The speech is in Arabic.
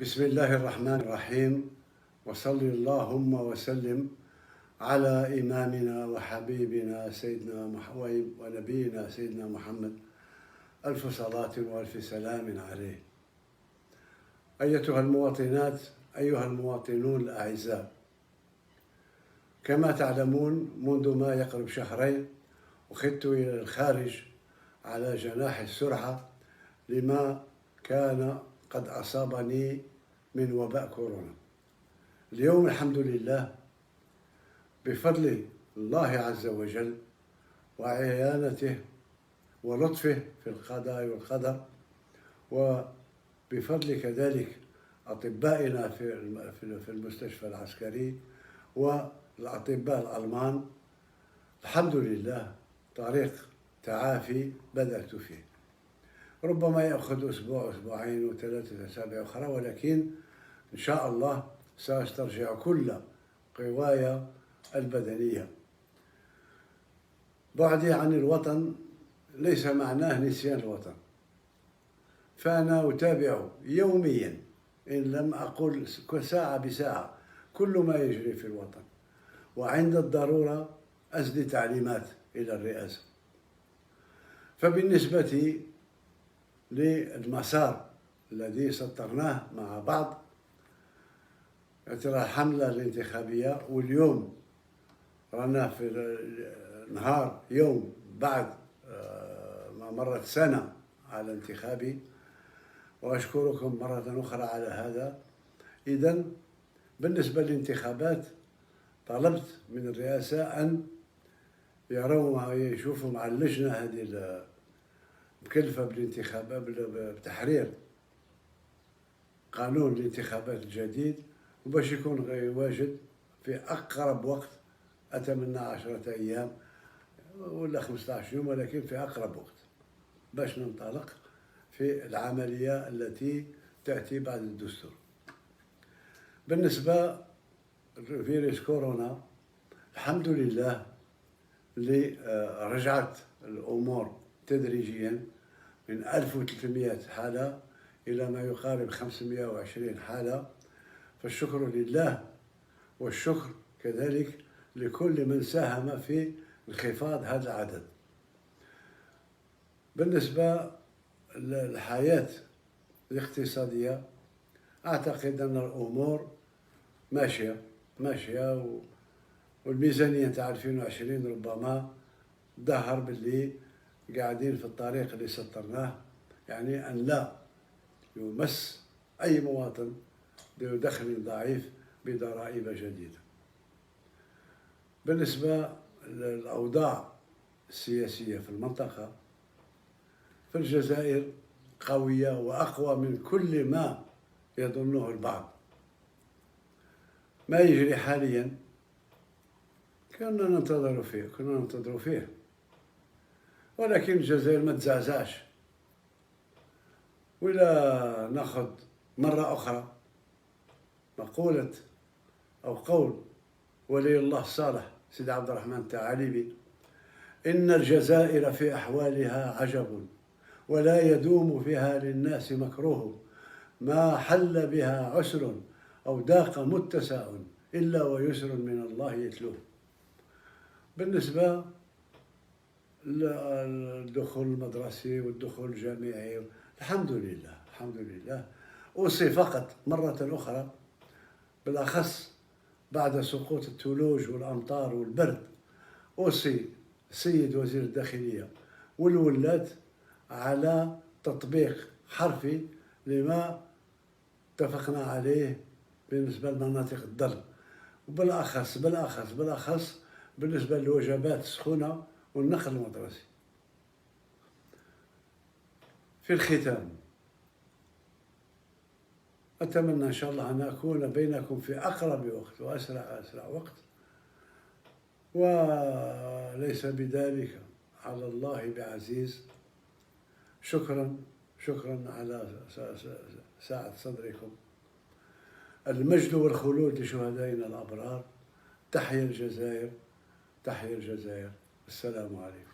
بسم الله الرحمن الرحيم، وصل اللهم وسلم على إمامنا وحبيبنا سيدنا ونبينا سيدنا محمد، ألف صلاة وألف سلام عليه. أيتها المواطنات، أيها المواطنون الأعزاء، كما تعلمون منذ ما يقرب شهرين أخذت إلى الخارج على جناح السرعة لما كان قد أصابني من وباء كورونا. اليوم الحمد لله بفضل الله عز وجل وعيانته ولطفه في القضاء والقدر، وبفضل كذلك أطبائنا في المستشفى العسكري والأطباء الألمان، الحمد لله طريق تعافي بدأت فيه. ربما يأخذ أسبوع أسبوعين وثلاثة أسابيع أخرى، ولكن إن شاء الله سأسترجع كل قواي البدنية. بعدي عن الوطن ليس معناه نسيان الوطن، فأنا أتابع يوميا إن لم أقل ساعة بساعة كل ما يجري في الوطن، وعند الضرورة أسدي تعليمات إلى الرئاسة. فبالنسبة للمسار الذي سطرناه مع بعض، ترى الحملة الانتخابية، واليوم رانا في نهار يوم بعد ما مرت سنة على انتخابي، وأشكركم مرة أخرى على هذا. إذن بالنسبة للانتخابات طلبت من الرئاسة أن يروا يشوفوا مع اللجنة هذه مكلفة بالانتخابات بتحرير قانون الانتخابات الجديد، وباش يكون واجد في أقرب وقت. أتمنى 10 أيام ولا 15 يوم، ولكن في أقرب وقت باش ننطلق في العملية التي تأتي بعد الدستور. بالنسبة لفيروس كورونا، الحمد لله اللي رجعت الأمور تدريجيا من 1300 حالة إلى ما يقارب 520 حالة، فالشكر لله، والشكر كذلك لكل من ساهم في انخفاض هذا العدد. بالنسبة للحياة الاقتصادية، أعتقد أن الأمور ماشية والميزانية تاع 2020 ربما ظهر باللي قاعدين في الطريق اللي سطرناه، يعني أن لا يمس أي مواطن ذو دخل ضعيف بضرائب جديدة. بالنسبة للأوضاع السياسية في المنطقة، فالجزائر قوية وأقوى من كل ما يظنه البعض. ما يجري حاليا كنا ننتظر فيه، ولكن الجزائر ما تزعزعش. ولا ناخذ مرة أخرى مقولة أو قول ولي الله الصالح سيدي عبد الرحمن الثعالبي: إن الجزائر في أحوالها عجب، ولا يدوم فيها للناس مكروه، ما حل بها عسر أو ضاق متسع إلا ويسر من الله يتلوه. بالنسبة للدخول المدرسي والدخول الجامعي، الحمد لله. أوصي فقط مرة أخرى، بالأخص بعد سقوط الثلوج والأمطار والبرد، أوصي السيد وزير الداخلية والولاة على تطبيق حرفي لما اتفقنا عليه بالنسبة لمناطق الضرب، وبالأخص بالنسبة للوجبات السخونة والنقل المدرسي. في الختام، أتمنى إن شاء الله أن أكون بينكم في أقرب وقت وأسرع وقت، وليس بذلك على الله بعزيز. شكرا على سعة صدركم. المجد والخلود لشهدائنا الأبرار. تحيا الجزائر. السلام عليكم.